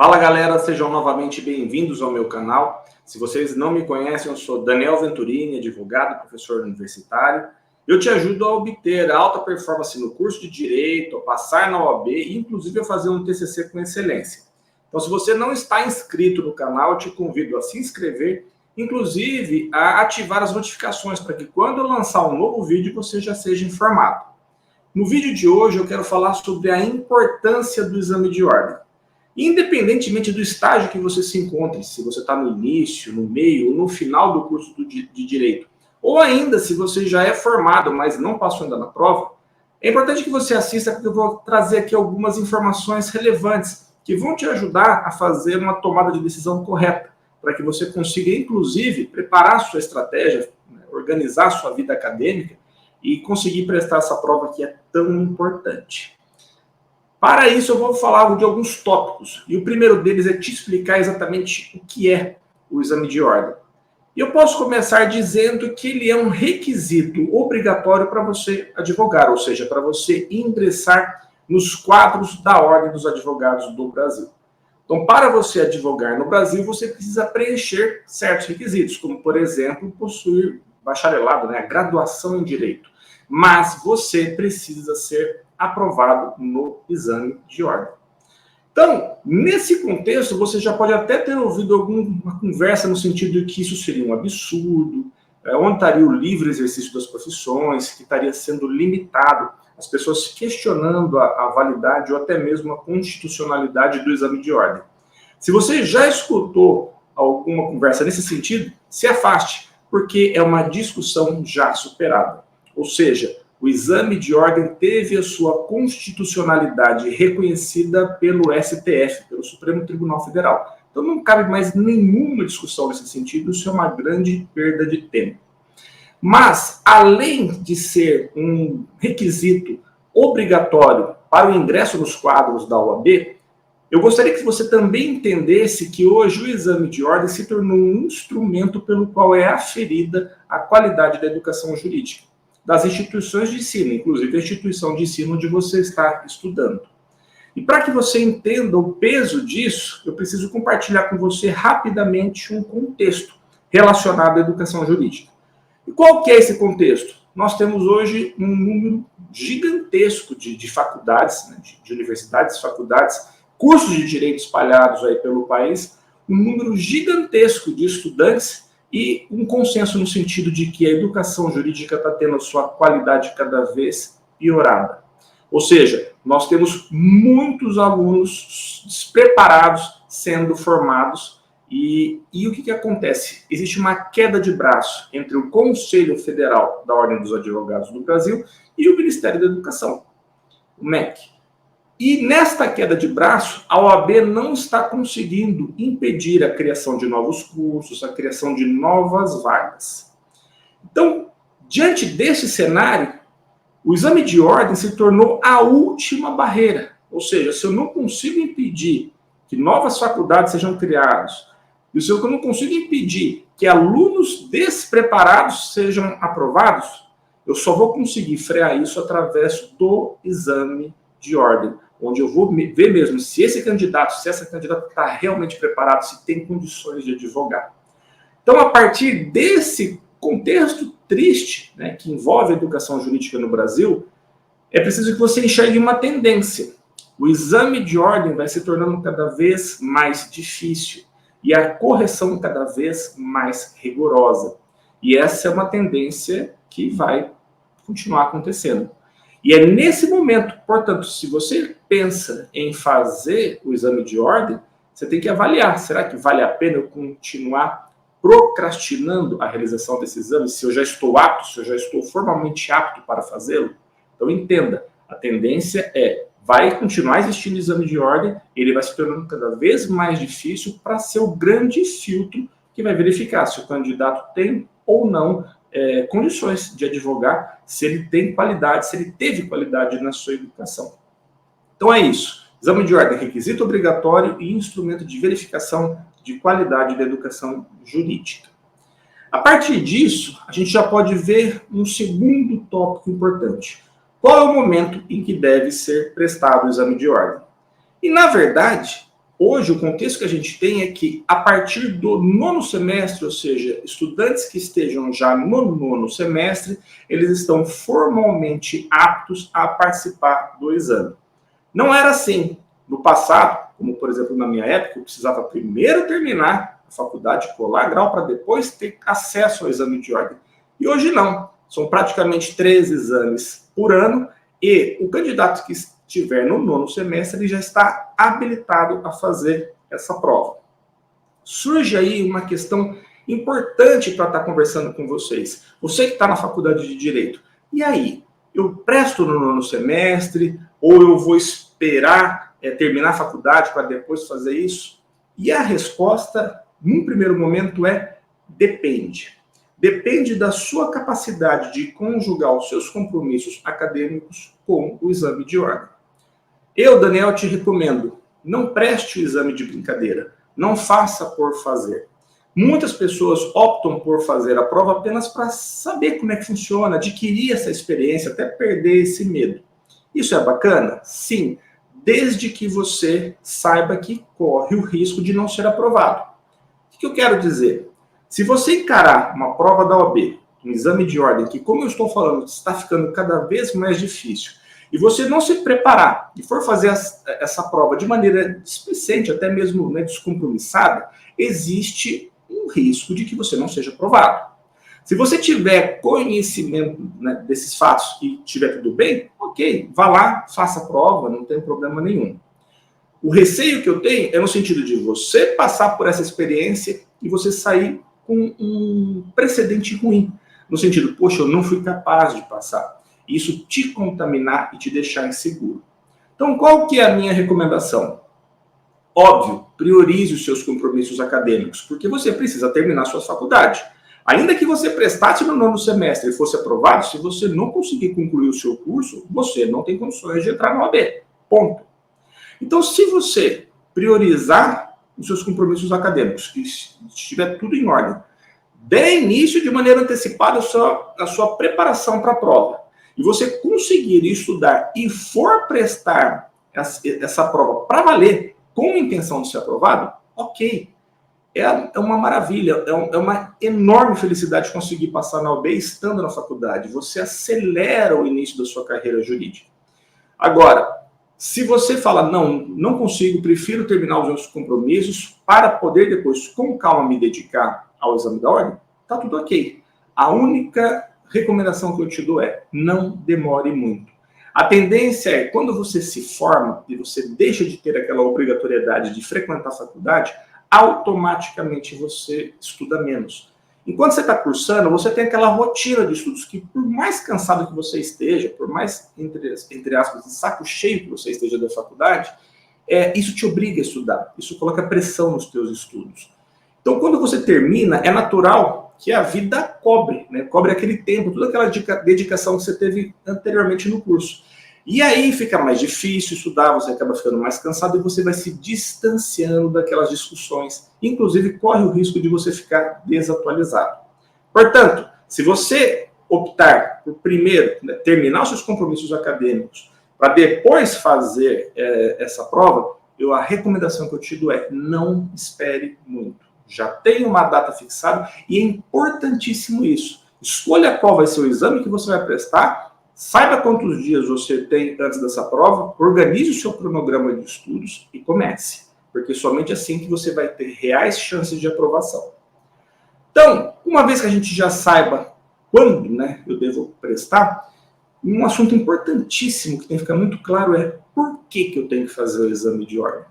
Fala galera, sejam novamente bem-vindos ao meu canal. Se vocês não me conhecem, eu sou Daniel Venturini, advogado, professor universitário. Eu te ajudo a obter alta performance no curso de Direito, a passar na OAB e inclusive a fazer um TCC com excelência. Então, se você não está inscrito no canal, eu te convido a se inscrever, inclusive a ativar as notificações para que quando eu lançar um novo vídeo você já seja informado. No vídeo de hoje eu quero falar sobre a importância do exame de ordem. Independentemente do estágio que você se encontre, se você está no início, no meio ou no final do curso de Direito, ou ainda se você já é formado, mas não passou ainda na prova, é importante que você assista porque eu vou trazer aqui algumas informações relevantes que vão te ajudar a fazer uma tomada de decisão correta, para que você consiga, inclusive, preparar a sua estratégia, organizar a sua vida acadêmica e conseguir prestar essa prova que é tão importante. Para isso, eu vou falar de alguns tópicos. E o primeiro deles é te explicar exatamente o que é o exame de ordem. E eu posso começar dizendo que ele é um requisito obrigatório para você advogar, ou seja, para você ingressar nos quadros da Ordem dos Advogados do Brasil. Então, para você advogar no Brasil, você precisa preencher certos requisitos, como, por exemplo, possuir bacharelado, a graduação em Direito. Mas você precisa ser aprovado no exame de ordem. Então, nesse contexto, você já pode até ter ouvido alguma conversa no sentido de que isso seria um absurdo, onde estaria o livre exercício das profissões, que estaria sendo limitado, as pessoas questionando a validade ou até mesmo a constitucionalidade do exame de ordem. Se você já escutou alguma conversa nesse sentido, se afaste, porque é uma discussão já superada. Ou seja, o exame de ordem teve a sua constitucionalidade reconhecida pelo STF, pelo Supremo Tribunal Federal. Então não cabe mais nenhuma discussão nesse sentido, isso é uma grande perda de tempo. Mas, além de ser um requisito obrigatório para o ingresso nos quadros da OAB, eu gostaria que você também entendesse que hoje o exame de ordem se tornou um instrumento pelo qual é aferida a qualidade da educação jurídica das instituições de ensino, inclusive a instituição de ensino onde você está estudando. E para que você entenda o peso disso, eu preciso compartilhar com você rapidamente um contexto relacionado à educação jurídica. E qual que é esse contexto? Nós temos hoje um número gigantesco de faculdades, de universidades, faculdades, cursos de direito espalhados aí pelo país, um número gigantesco de estudantes e um consenso no sentido de que a educação jurídica está tendo a sua qualidade cada vez piorada. Ou seja, nós temos muitos alunos despreparados sendo formados e o que acontece? Existe uma queda de braço entre o Conselho Federal da Ordem dos Advogados do Brasil e o Ministério da Educação, o MEC. E nesta queda de braço, a OAB não está conseguindo impedir a criação de novos cursos, a criação de novas vagas. Então, diante desse cenário, o exame de ordem se tornou a última barreira. Ou seja, se eu não consigo impedir que novas faculdades sejam criadas, e se eu não consigo impedir que alunos despreparados sejam aprovados, eu só vou conseguir frear isso através do exame de ordem, onde eu vou ver mesmo se esse candidato, se essa candidata está realmente preparado, se tem condições de advogar. Então, a partir desse contexto triste, que envolve a educação jurídica no Brasil, é preciso que você enxergue uma tendência. O exame de ordem vai se tornando cada vez mais difícil e a correção cada vez mais rigorosa. E essa é uma tendência que vai continuar acontecendo. E é nesse momento, portanto, se você pensa em fazer o exame de ordem, você tem que avaliar, será que vale a pena eu continuar procrastinando a realização desse exame, se eu já estou apto, se eu já estou formalmente apto para fazê-lo? Então entenda, a tendência vai continuar existindo o exame de ordem, ele vai se tornando cada vez mais difícil para ser o grande filtro que vai verificar se o candidato tem ou não condições de advogar, se ele tem qualidade, se ele teve qualidade na sua educação. Então é isso. Exame de ordem é requisito obrigatório e instrumento de verificação de qualidade da educação jurídica. A partir disso, a gente já pode ver um segundo tópico importante. Qual é o momento em que deve ser prestado o exame de ordem? E, na verdade, Hoje, o contexto que a gente tem é que, a partir do 9º semestre, ou seja, estudantes que estejam já no 9º semestre, eles estão formalmente aptos a participar do exame. Não era assim no passado, como, por exemplo, na minha época, eu precisava primeiro terminar a faculdade, colar grau, para depois ter acesso ao exame de ordem. E hoje não. São praticamente 3 exames por ano, e o candidato que estiver no 9º semestre, ele já está habilitado a fazer essa prova. Surge aí uma questão importante para estar conversando com vocês. Você que está na faculdade de Direito, e aí? Eu presto no 9º semestre, ou eu vou esperar terminar a faculdade para depois fazer isso? E a resposta, num primeiro momento, é depende. Depende da sua capacidade de conjugar os seus compromissos acadêmicos com o exame de ordem. Eu, Daniel, te recomendo, não preste o exame de brincadeira, não faça por fazer. Muitas pessoas optam por fazer a prova apenas para saber como é que funciona, adquirir essa experiência, até perder esse medo. Isso é bacana? Sim, desde que você saiba que corre o risco de não ser aprovado. O que eu quero dizer? Se você encarar uma prova da OAB, um exame de ordem, que, como eu estou falando, está ficando cada vez mais difícil, e você não se preparar e for fazer essa prova de maneira displicente, até mesmo descompromissada, existe um risco de que você não seja aprovado. Se você tiver conhecimento desses fatos e tiver tudo bem, ok, vá lá, faça a prova, não tem problema nenhum. O receio que eu tenho é no sentido de você passar por essa experiência e você sair com um precedente ruim, no sentido, poxa, eu não fui capaz de passar. Isso te contaminar e te deixar inseguro. Então, qual que é a minha recomendação? Óbvio, priorize os seus compromissos acadêmicos, porque você precisa terminar sua faculdade. Ainda que você prestasse no 9º semestre e fosse aprovado, se você não conseguir concluir o seu curso, você não tem condições de entrar no OAB. Ponto. Então, se você priorizar os seus compromissos acadêmicos, e estiver tudo em ordem, dê início de maneira antecipada a sua preparação para a prova, e você conseguir estudar e for prestar essa prova para valer, com a intenção de ser aprovado, ok. É uma maravilha, é uma enorme felicidade conseguir passar na OAB estando na faculdade. Você acelera o início da sua carreira jurídica. Agora, se você fala, não consigo, prefiro terminar os meus compromissos para poder depois, com calma, me dedicar ao exame da ordem, tá tudo ok. A única recomendação que eu te dou é, não demore muito. A tendência é, quando você se forma e você deixa de ter aquela obrigatoriedade de frequentar a faculdade, automaticamente você estuda menos. Enquanto você está cursando, você tem aquela rotina de estudos que, por mais cansado que você esteja, por mais, entre aspas, de saco cheio que você esteja da faculdade, isso te obriga a estudar, isso coloca pressão nos teus estudos. Então, quando você termina, é natural que a vida cobre, cobre aquele tempo, toda aquela dedicação que você teve anteriormente no curso. E aí fica mais difícil estudar, você acaba ficando mais cansado e você vai se distanciando daquelas discussões. Inclusive, corre o risco de você ficar desatualizado. Portanto, se você optar por primeiro terminar os seus compromissos acadêmicos para depois fazer essa prova, a recomendação que eu te dou é não espere muito. Já tem uma data fixada e é importantíssimo isso. Escolha qual vai ser o exame que você vai prestar, saiba quantos dias você tem antes dessa prova, organize o seu cronograma de estudos e comece. Porque somente assim que você vai ter reais chances de aprovação. Então, uma vez que a gente já saiba quando eu devo prestar, um assunto importantíssimo que tem que ficar muito claro é por que eu tenho que fazer o exame de ordem.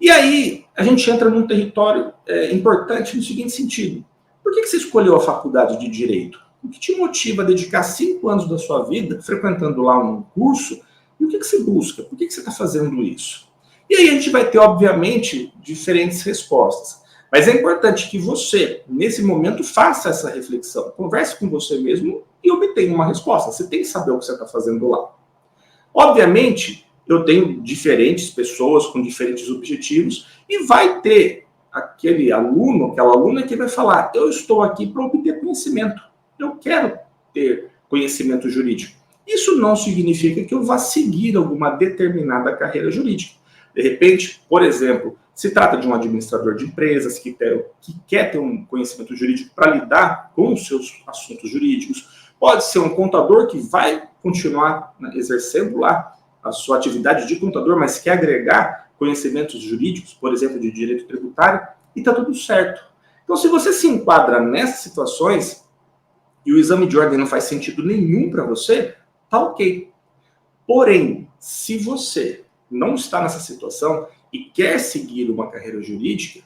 E aí, a gente entra num território importante no seguinte sentido. Por que você escolheu a faculdade de Direito? O que te motiva a dedicar 5 anos da sua vida frequentando lá um curso? E o que você busca? Por que você está fazendo isso? E aí a gente vai ter, obviamente, diferentes respostas. Mas é importante que você, nesse momento, faça essa reflexão. Converse com você mesmo e obtenha uma resposta. Você tem que saber o que você está fazendo lá. Obviamente, eu tenho diferentes pessoas com diferentes objetivos e vai ter aquele aluno, aquela aluna que vai falar, eu estou aqui para obter conhecimento. Eu quero ter conhecimento jurídico. Isso não significa que eu vá seguir alguma determinada carreira jurídica. De repente, por exemplo, Se trata de um administrador de empresas que quer ter um conhecimento jurídico para lidar com os seus assuntos jurídicos. Pode ser um contador que vai continuar exercendo lá a sua atividade de contador, mas quer agregar conhecimentos jurídicos, por exemplo, de direito tributário, e está tudo certo. Então, se você se enquadra nessas situações e o exame de ordem não faz sentido nenhum para você, tá ok. Porém, se você não está nessa situação e quer seguir uma carreira jurídica,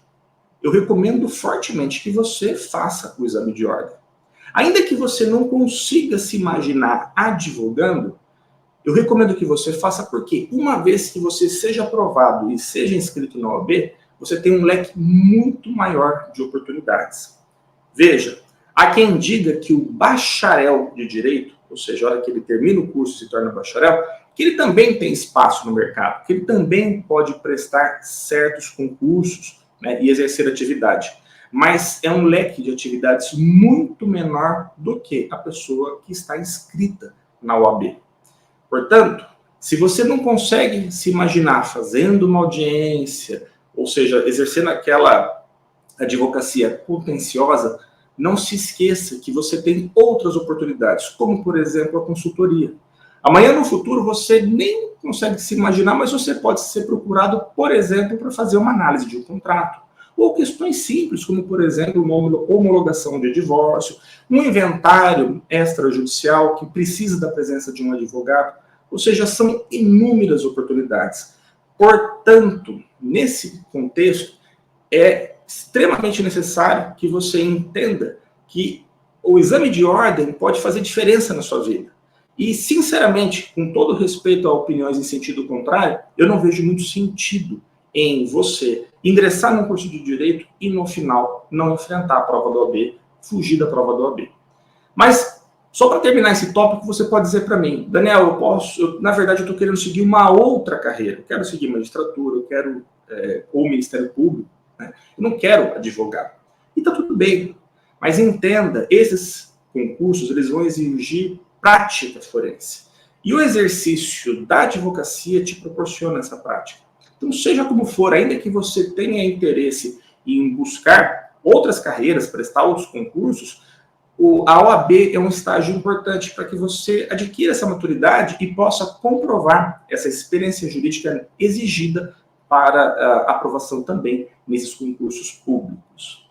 eu recomendo fortemente que você faça o exame de ordem. Ainda que você não consiga se imaginar advogando, eu recomendo que você faça porque uma vez que você seja aprovado e seja inscrito na OAB, você tem um leque muito maior de oportunidades. Veja, há quem diga que o bacharel de direito, ou seja, a hora que ele termina o curso e se torna bacharel, que ele também tem espaço no mercado, que ele também pode prestar certos concursos, né, e exercer atividade. Mas é um leque de atividades muito menor do que a pessoa que está inscrita na OAB. Portanto, se você não consegue se imaginar fazendo uma audiência, ou seja, exercendo aquela advocacia contenciosa, não se esqueça que você tem outras oportunidades, como, por exemplo, a consultoria. Amanhã, no futuro, você nem consegue se imaginar, mas você pode ser procurado, por exemplo, para fazer uma análise de um contrato. Ou questões simples, como, por exemplo, uma homologação de divórcio, um inventário extrajudicial que precisa da presença de um advogado. Ou seja, são inúmeras oportunidades. Portanto, nesse contexto, é extremamente necessário que você entenda que o exame de ordem pode fazer diferença na sua vida. E, sinceramente, com todo respeito a opiniões em sentido contrário, eu não vejo muito sentido em você ingressar num curso de direito e, no final, não enfrentar a prova da OAB, fugir da prova da OAB. Mas, só para terminar esse tópico, você pode dizer para mim, Daniel, na verdade, eu estou querendo seguir uma outra carreira. Eu quero seguir magistratura, eu quero ou Ministério Público, né? Eu não quero advogar. E está tudo bem. Mas entenda, esses concursos eles vão exigir prática forense. E o exercício da advocacia te proporciona essa prática. Então, seja como for, ainda que você tenha interesse em buscar outras carreiras, prestar outros concursos, a OAB é um estágio importante para que você adquira essa maturidade e possa comprovar essa experiência jurídica exigida para aprovação também nesses concursos públicos.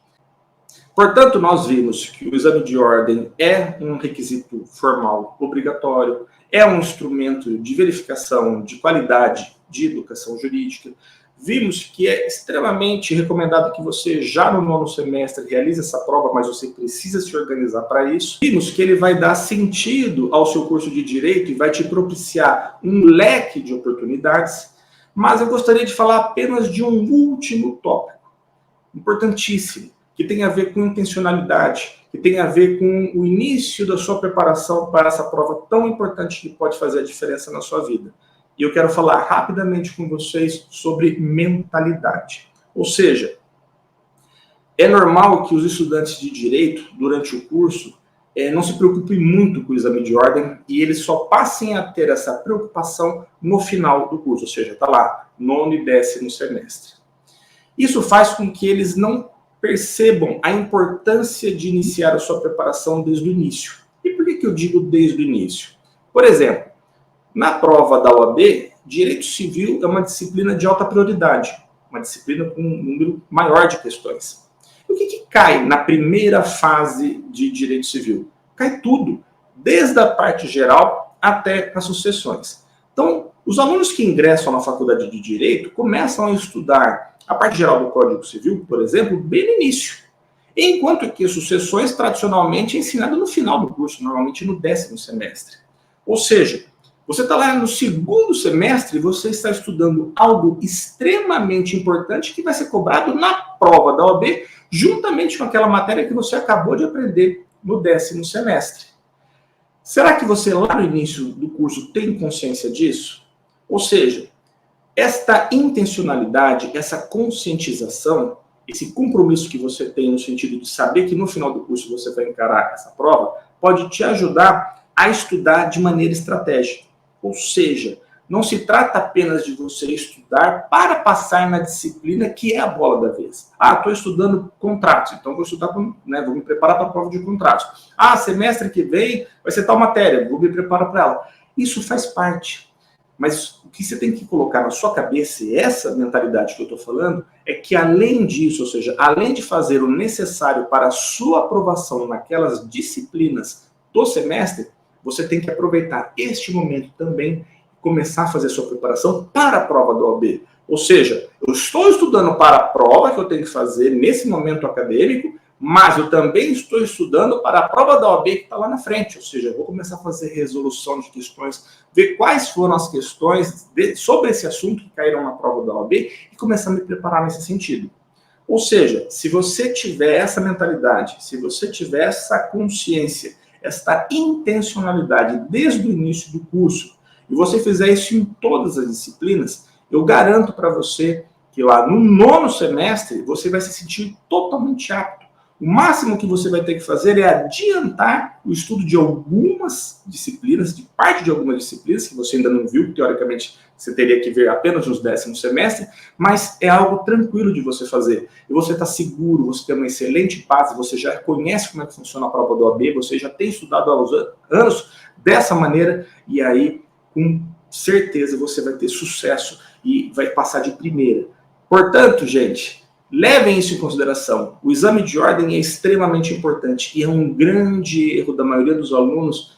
Portanto, nós vimos que o exame de ordem é um requisito formal obrigatório, é um instrumento de verificação de qualidade de educação jurídica. Vimos que é extremamente recomendado que você, já no 9º semestre, realize essa prova, mas você precisa se organizar para isso. Vimos que ele vai dar sentido ao seu curso de Direito e vai te propiciar um leque de oportunidades, mas eu gostaria de falar apenas de um último tópico, importantíssimo, que tem a ver com intencionalidade, que tem a ver com o início da sua preparação para essa prova tão importante que pode fazer a diferença na sua vida. E eu quero falar rapidamente com vocês sobre mentalidade. Ou seja, é normal que os estudantes de direito, durante o curso, não se preocupem muito com o exame de ordem e eles só passem a ter essa preocupação no final do curso, ou seja, está lá, 9º e 10º semestre. Isso faz com que eles não percebam a importância de iniciar a sua preparação desde o início. E por que eu digo desde o início? Por exemplo, na prova da OAB, Direito Civil é uma disciplina de alta prioridade, uma disciplina com um número maior de questões. E o que cai na primeira fase de Direito Civil? Cai tudo, desde a parte geral até as sucessões. Então, os alunos que ingressam na faculdade de Direito começam a estudar a parte geral do Código Civil, por exemplo, bem no início. Enquanto que sucessões, tradicionalmente, é ensinado no final do curso, normalmente no 10º semestre. Ou seja, você está lá no 2º semestre e você está estudando algo extremamente importante que vai ser cobrado na prova da OAB, juntamente com aquela matéria que você acabou de aprender no 10º semestre. Será que você lá no início do curso tem consciência disso? Ou seja, esta intencionalidade, essa conscientização, esse compromisso que você tem no sentido de saber que no final do curso você vai encarar essa prova, pode te ajudar a estudar de maneira estratégica. Ou seja, não se trata apenas de você estudar para passar na disciplina que é a bola da vez. Estou estudando contratos, então vou estudar, vou me preparar para a prova de contratos. Semestre que vem vai ser tal matéria, vou me preparar para ela. Isso faz parte. Mas o que você tem que colocar na sua cabeça, e essa mentalidade que eu estou falando, é que além disso, ou seja, além de fazer o necessário para a sua aprovação naquelas disciplinas do semestre, você tem que aproveitar este momento também e começar a fazer a sua preparação para a prova da OAB. Ou seja, eu estou estudando para a prova que eu tenho que fazer nesse momento acadêmico, mas eu também estou estudando para a prova da OAB que está lá na frente. Ou seja, eu vou começar a fazer resolução de questões, ver quais foram as questões sobre esse assunto que caíram na prova da OAB e começar a me preparar nesse sentido. Ou seja, se você tiver essa mentalidade, se você tiver essa consciência, esta intencionalidade desde o início do curso, e você fizer isso em todas as disciplinas, eu garanto para você que lá no 9º semestre você vai se sentir totalmente apto. O máximo que você vai ter que fazer é adiantar o estudo de algumas disciplinas, de parte de algumas disciplinas, que você ainda não viu, teoricamente você teria que ver apenas nos 10º semestre, mas é algo tranquilo de você fazer. E você está seguro, você tem uma excelente base, você já conhece como é que funciona a prova do OAB, você já tem estudado há anos dessa maneira, e aí, com certeza, você vai ter sucesso e vai passar de primeira. Portanto, gente, levem isso em consideração. O exame de ordem é extremamente importante e é um grande erro da maioria dos alunos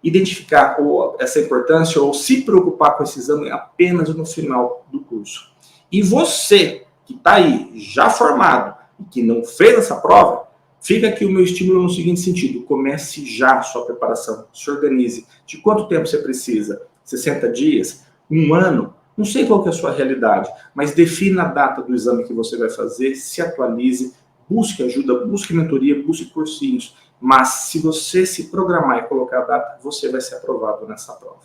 identificar essa importância ou se preocupar com esse exame apenas no final do curso. E você que está aí já formado e que não fez essa prova, fica aqui o meu estímulo no seguinte sentido: comece já a sua preparação, se organize. De quanto tempo você precisa? 60 dias? 1 ano? Não sei qual que é a sua realidade, mas defina a data do exame que você vai fazer, se atualize, busque ajuda, busque mentoria, busque cursinhos. Mas se você se programar e colocar a data, você vai ser aprovado nessa prova.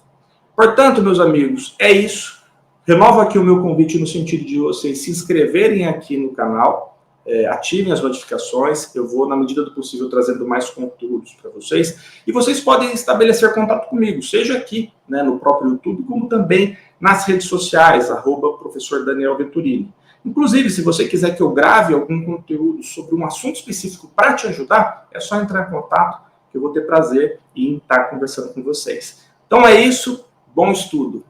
Portanto, meus amigos, é isso. Renovo aqui o meu convite no sentido de vocês se inscreverem aqui no canal, ativem as notificações, eu vou, na medida do possível, trazendo mais conteúdos para vocês, e vocês podem estabelecer contato comigo, seja aqui, no próprio YouTube, como também nas redes sociais, @professor Daniel Venturini. Inclusive, se você quiser que eu grave algum conteúdo sobre um assunto específico para te ajudar, é só entrar em contato, que eu vou ter prazer em estar conversando com vocês. Então é isso, bom estudo!